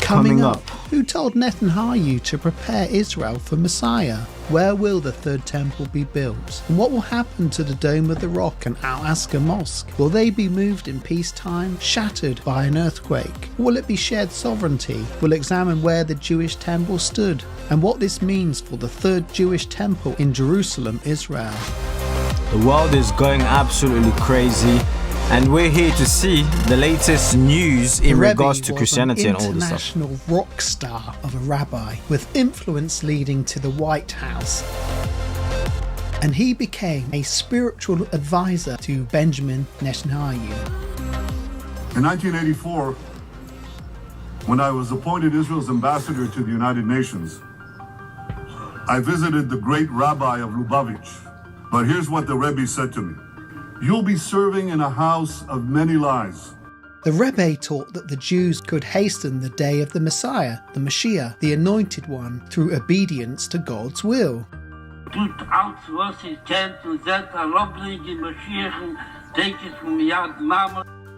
Coming up, who told Netanyahu to prepare Israel for Messiah? Where will the third temple be built? And what will happen to the Dome of the Rock and Al-Aqsa Mosque? Will they be moved in peacetime, shattered by an earthquake? Or will it be shared sovereignty? We'll examine where the Jewish temple stood and what this means for the third Jewish temple in Jerusalem, Israel. The world is going absolutely crazy, and we're here to see the latest news in regards to Christianity and all this stuff. An international rock star of a rabbi with influence leading to the White House. And he became a spiritual advisor to Benjamin Netanyahu. In 1984, when I was appointed Israel's ambassador to the United Nations, I visited the great rabbi of Lubavitch. But here's what the Rebbe said to me. You'll be serving in a house of many lies. The Rebbe taught that the Jews could hasten the day of the Messiah, the Mashiach, the Anointed One, through obedience to God's will.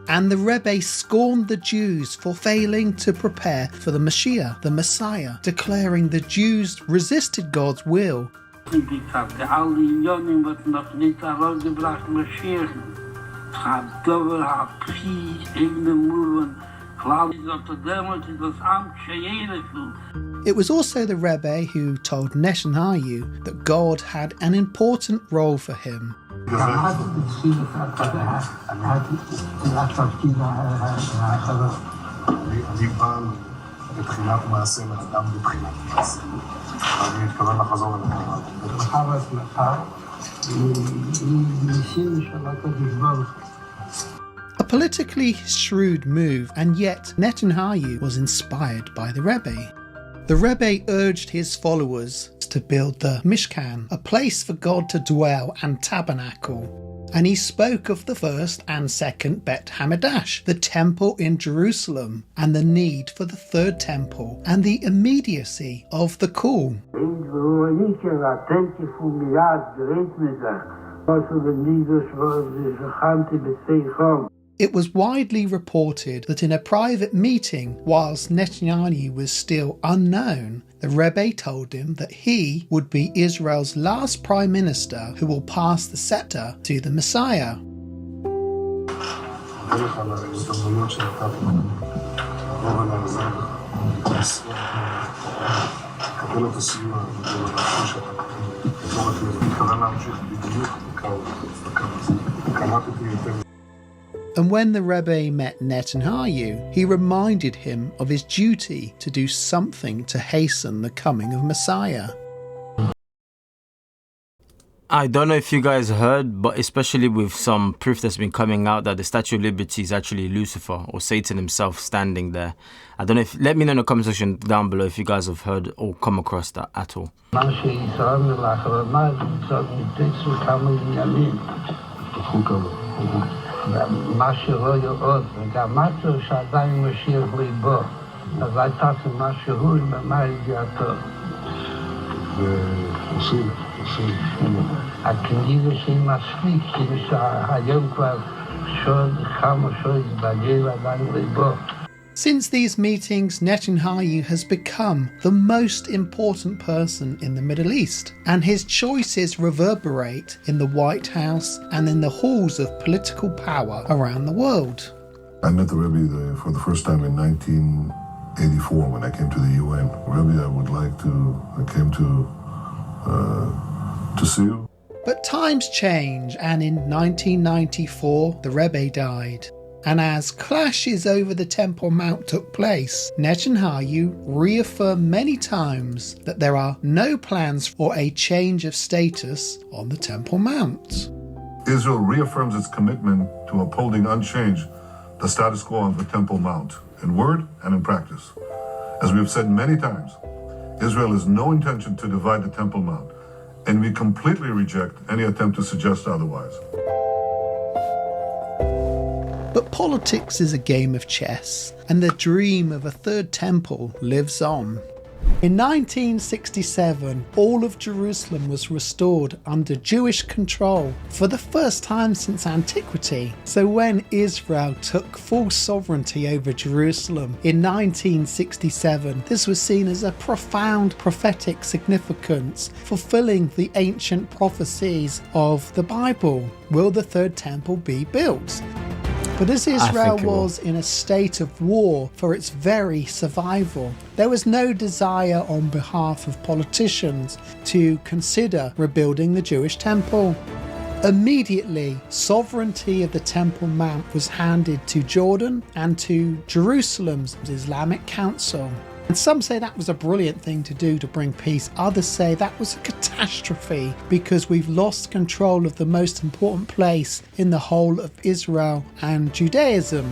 And the Rebbe scorned the Jews for failing to prepare for the Mashiach, the Messiah, declaring the Jews resisted God's will. It was also the Rebbe who told Netanyahu that God had an important role for him. A politically shrewd move, and yet Netanyahu was inspired by the Rebbe. The Rebbe urged his followers to build the Mishkan, a place for God to dwell and tabernacle. And he spoke of the first and second Bet Hamidash, the temple in Jerusalem, and the need for the third temple, and the immediacy of the call. It was widely reported that in a private meeting, whilst Netanyahu was still unknown, the Rebbe told him that he would be Israel's last prime minister who will pass the scepter to the Messiah. And when the Rebbe met Netanyahu, he reminded him of his duty to do something to hasten the coming of Messiah. I don't know if you guys heard, but especially with some proof that's been coming out that the Statue of Liberty is actually Lucifer or Satan himself standing there. I don't know if, let me know in the comment section down below if you guys have heard or come across that at all. Since these meetings, Netanyahu has become the most important person in the Middle East, and his choices reverberate in the White House and in the halls of political power around the world. I met the Rebbe for the first time in 1984 when I came to the UN. Rebbe, I came to see you. But times change, and in 1994 the Rebbe died. And as clashes over the Temple Mount took place, Netanyahu reaffirmed many times that there are no plans for a change of status on the Temple Mount. Israel reaffirms its commitment to upholding unchanged the status quo on the Temple Mount, in word and in practice. As we have said many times, Israel has no intention to divide the Temple Mount, and we completely reject any attempt to suggest otherwise. But politics is a game of chess, and the dream of a third temple lives on. In 1967, all of Jerusalem was restored under Jewish control for the first time since antiquity. So when Israel took full sovereignty over Jerusalem in 1967, this was seen as a profound prophetic significance, fulfilling the ancient prophecies of the Bible. Will the third temple be built? But as Israel was in a state of war for its very survival, there was no desire on behalf of politicians to consider rebuilding the Jewish temple. Immediately, sovereignty of the Temple Mount was handed to Jordan and to Jerusalem's Islamic Council. And some say that was a brilliant thing to do to bring peace. Others say that was a catastrophe because we've lost control of the most important place in the whole of Israel and Judaism.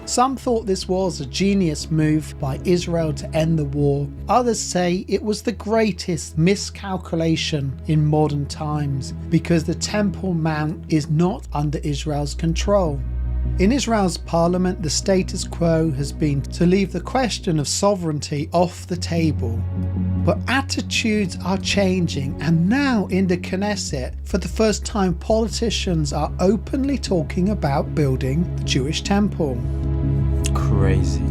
Some thought this was a genius move by Israel to end the war. Others say it was the greatest miscalculation in modern times because the Temple Mount is not under Israel's control. In Israel's parliament, the status quo has been to leave the question of sovereignty off the table. But attitudes are changing, and now in the Knesset, for the first time, politicians are openly talking about building the Jewish temple. Crazy.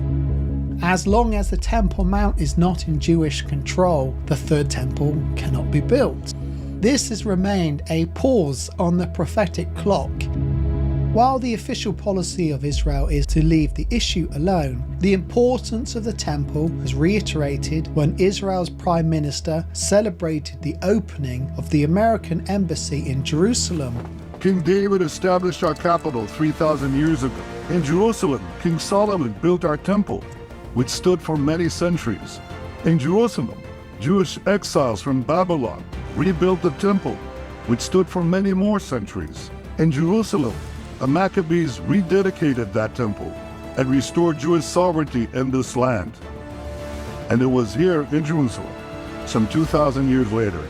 As long as the Temple Mount is not in Jewish control, the third temple cannot be built. This has remained a pause on the prophetic clock. While the official policy of Israel is to leave the issue alone, the importance of the temple was reiterated when Israel's Prime Minister celebrated the opening of the American embassy in Jerusalem. King David established our capital 3,000 years ago. In Jerusalem, King Solomon built our temple, which stood for many centuries. In Jerusalem, Jewish exiles from Babylon rebuilt the temple, which stood for many more centuries. In Jerusalem, the Maccabees rededicated that temple and restored Jewish sovereignty in this land. And it was here in Jerusalem, some 2,000 years later,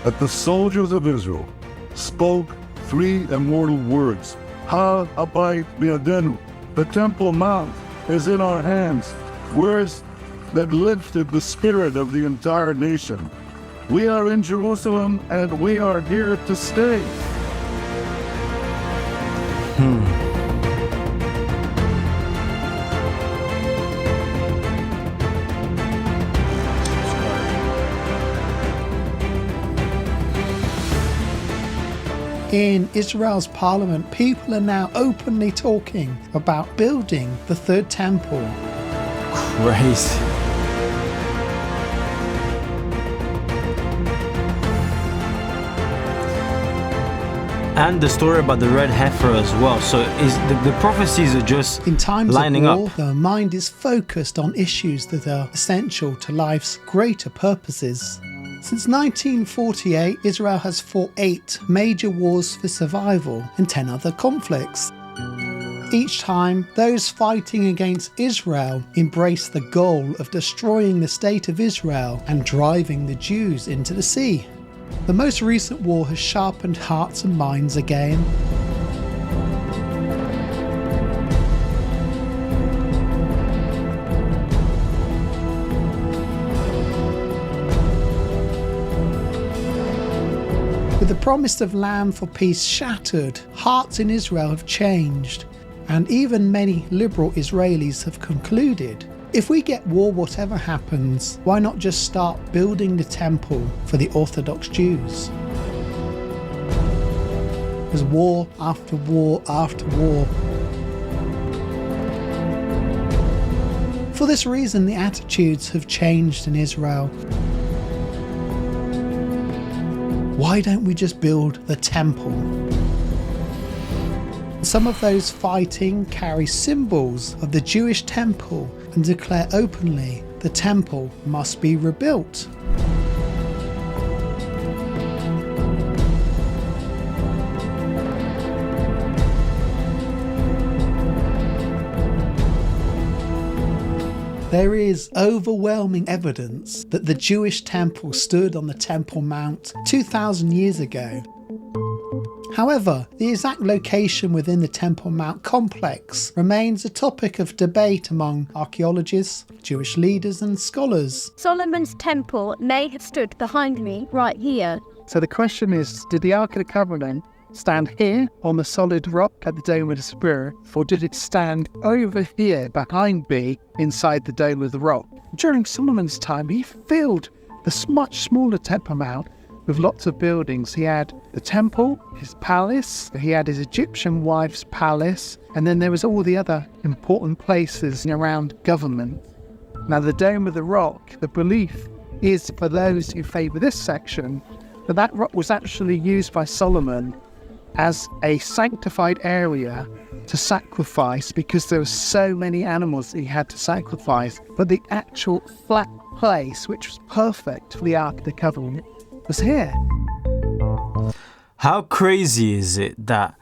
that the soldiers of Israel spoke three immortal words: Ha Abayit Biadenu, the Temple Mount is in our hands. Words that lifted the spirit of the entire nation. We are in Jerusalem and we are here to stay. In Israel's parliament, people are now openly talking about building the third temple. Crazy. And the story about the red heifer as well. So is the prophecies are just in times lining of war, up. the mind is focused on issues that are essential to life's greater purposes. Since 1948, Israel has fought 8 major wars for survival and 10 other conflicts. Each time, those fighting against Israel embrace the goal of destroying the state of Israel and driving the Jews into the sea. The most recent war has sharpened hearts and minds again. With the promise of land for peace shattered, hearts in Israel have changed, and even many liberal Israelis have concluded, if we get war whatever happens, why not just start building the temple for the Orthodox Jews? There's war after war after war. For this reason, the attitudes have changed in Israel. Why don't we just build the temple? Some of those fighting carry symbols of the Jewish temple and declare openly the temple must be rebuilt. There is overwhelming evidence that the Jewish temple stood on the Temple Mount 2,000 years ago. However, the exact location within the Temple Mount complex remains a topic of debate among archaeologists, Jewish leaders and scholars. Solomon's temple may have stood behind me right here. So the question is, did the Ark of the Covenant stand here on the solid rock at the Dome of the Spirit, or did it stand over here behind me inside the Dome of the Rock? During Solomon's time, he filled this much smaller Temple Mount with lots of buildings. He had the temple, his palace, he had his Egyptian wife's palace, and then there was all the other important places around government. Now the Dome of the Rock, the belief is, for those who favour this section, that rock was actually used by Solomon as a sanctified area to sacrifice, because there were so many animals that he had to sacrifice. But the actual flat place, which was perfect for the Ark of the Covenant, was here. How crazy is it that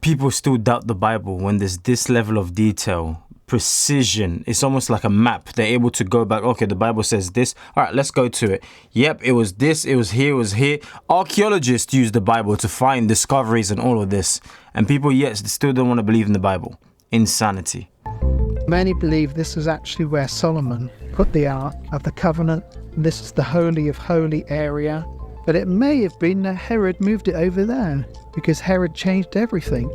people still doubt the Bible when there's this level of detail, precision? It's almost like a map. They're able to go back, okay, the Bible says this. All right, let's go to it. Yep, it was this, it was here, it was here. Archaeologists use the Bible to find discoveries and all of this. And people, yes, still don't want to believe in the Bible. Insanity. Many believe this was actually where Solomon put the Ark of the Covenant. This is the Holy of Holy area. But it may have been that Herod moved it over there, because Herod changed everything.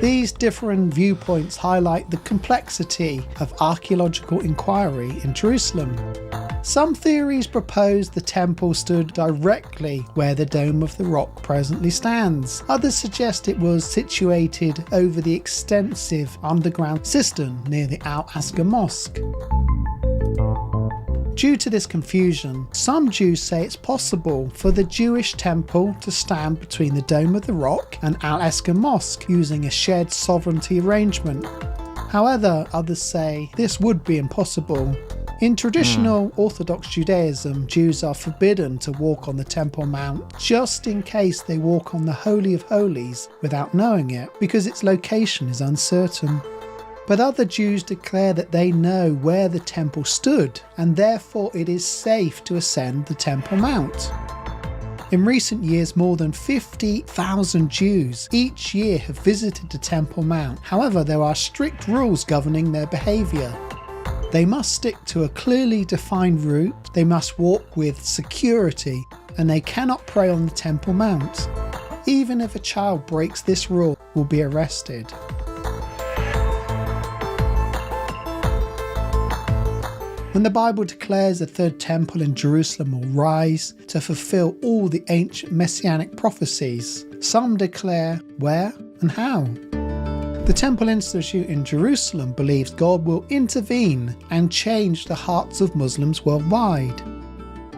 These different viewpoints highlight the complexity of archaeological inquiry in Jerusalem. Some theories propose the temple stood directly where the Dome of the Rock presently stands. Others suggest it was situated over the extensive underground cistern near the Al-Aqsa Mosque. Due to this confusion, some Jews say it's possible for the Jewish temple to stand between the Dome of the Rock and Al-Aqsa Mosque using a shared sovereignty arrangement. However, others say this would be impossible. In traditional Orthodox Judaism, Jews are forbidden to walk on the Temple Mount just in case they walk on the Holy of Holies without knowing it, because its location is uncertain. But other Jews declare that they know where the temple stood, and therefore it is safe to ascend the Temple Mount. In recent years, more than 50,000 Jews each year have visited the Temple Mount. However, there are strict rules governing their behaviour. They must stick to a clearly defined route, they must walk with security, and they cannot pray on the Temple Mount. Even if a child breaks this rule, will be arrested. When the Bible declares the third temple in Jerusalem will rise to fulfill all the ancient messianic prophecies, some declare where and how. The Temple Institute in Jerusalem believes God will intervene and change the hearts of Muslims worldwide.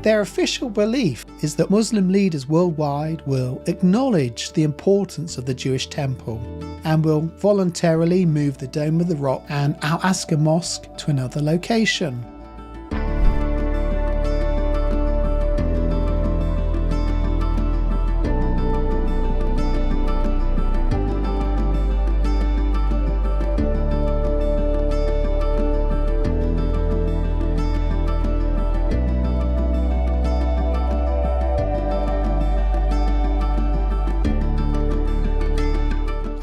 Their official belief is that Muslim leaders worldwide will acknowledge the importance of the Jewish temple and will voluntarily move the Dome of the Rock and Al-Aqsa Mosque to another location.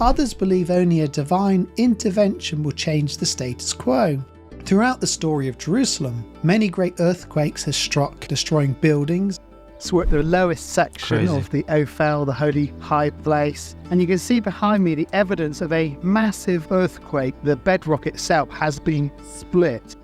Others believe only a divine intervention will change the status quo. Throughout the story of Jerusalem, many great earthquakes have struck, destroying buildings. So we're at the lowest section of the Ophel, the holy high place, and you can see behind me the evidence of a massive earthquake. The bedrock itself has been split.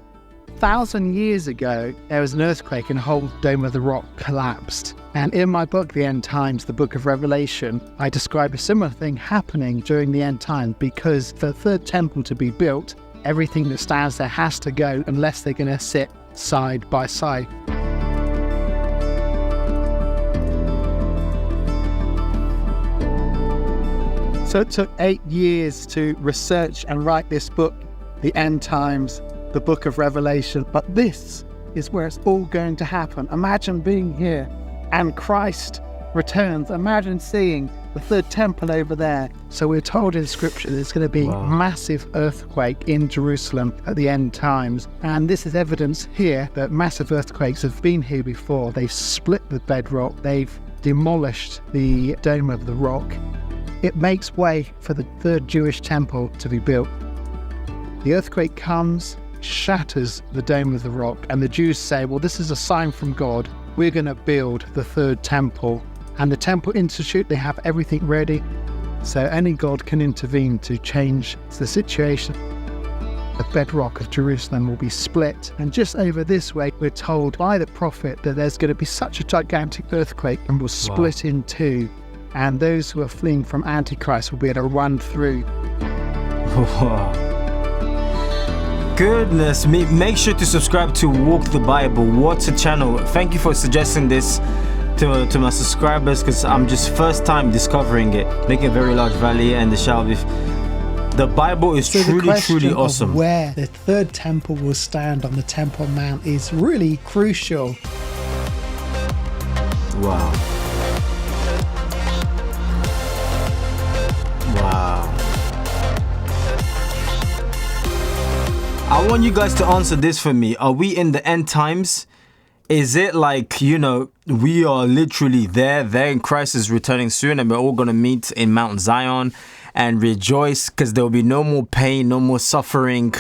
1,000 years ago, there was an earthquake and the whole Dome of the Rock collapsed. And in my book, The End Times, the book of Revelation, I describe a similar thing happening during the end time, because for the third temple to be built, everything that stands there has to go unless they're going to sit side by side. So it took 8 years to research and write this book, The End Times, the book of Revelation. But this is where it's all going to happen. Imagine being here and Christ returns, imagine seeing the third temple over there. So we're told in scripture there's going to be a massive earthquake in Jerusalem at the end times. And this is evidence here that massive earthquakes have been here before. They've split the bedrock, they've demolished the Dome of the Rock. It makes way for the third Jewish temple to be built. The earthquake comes, shatters the Dome of the Rock, and the Jews say, well, this is a sign from God. We're going to build the third temple. And the Temple Institute, they have everything ready. So only God can intervene to change the situation. The bedrock of Jerusalem will be split. And just over this way, we're told by the prophet that there's going to be such a gigantic earthquake and will split in two. And those who are fleeing from Antichrist will be able to run through. Goodness me. Make sure to subscribe to Walk the Bible. What a channel. Thank you for suggesting this to my subscribers, because I'm just first time discovering it, making a very large value, and the Bible is truly awesome. Of where the third temple will stand on the Temple Mount is really crucial. Wow. I want you guys to answer this for me. Are we in the end times? Is it like, we are literally there and Christ is returning soon and we're all going to meet in Mount Zion and rejoice because there will be no more pain, no more suffering.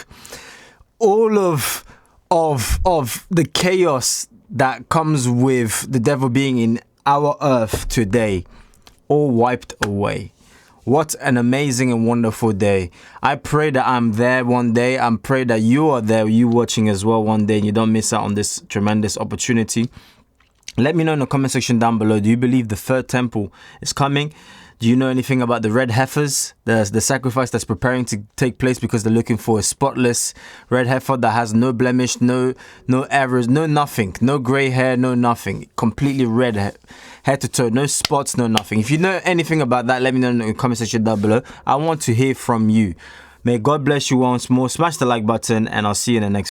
All of the chaos that comes with the devil being in our earth today, all wiped away. What an amazing and wonderful day. I pray that I'm there one day. I pray that you are there, you watching as well one day, and you don't miss out on this tremendous opportunity. Let me know in the comment section down below. Do you believe the third temple is coming? Do you know anything about the red heifers? The sacrifice that's preparing to take place because they're looking for a spotless red heifer that has no blemish, no errors, no nothing, no grey hair, no nothing. Completely red head to toe, no spots, no nothing. If you know anything about that, let me know in the comment section down below. I want to hear from you. May God bless you once more. Smash the like button and I'll see you in the next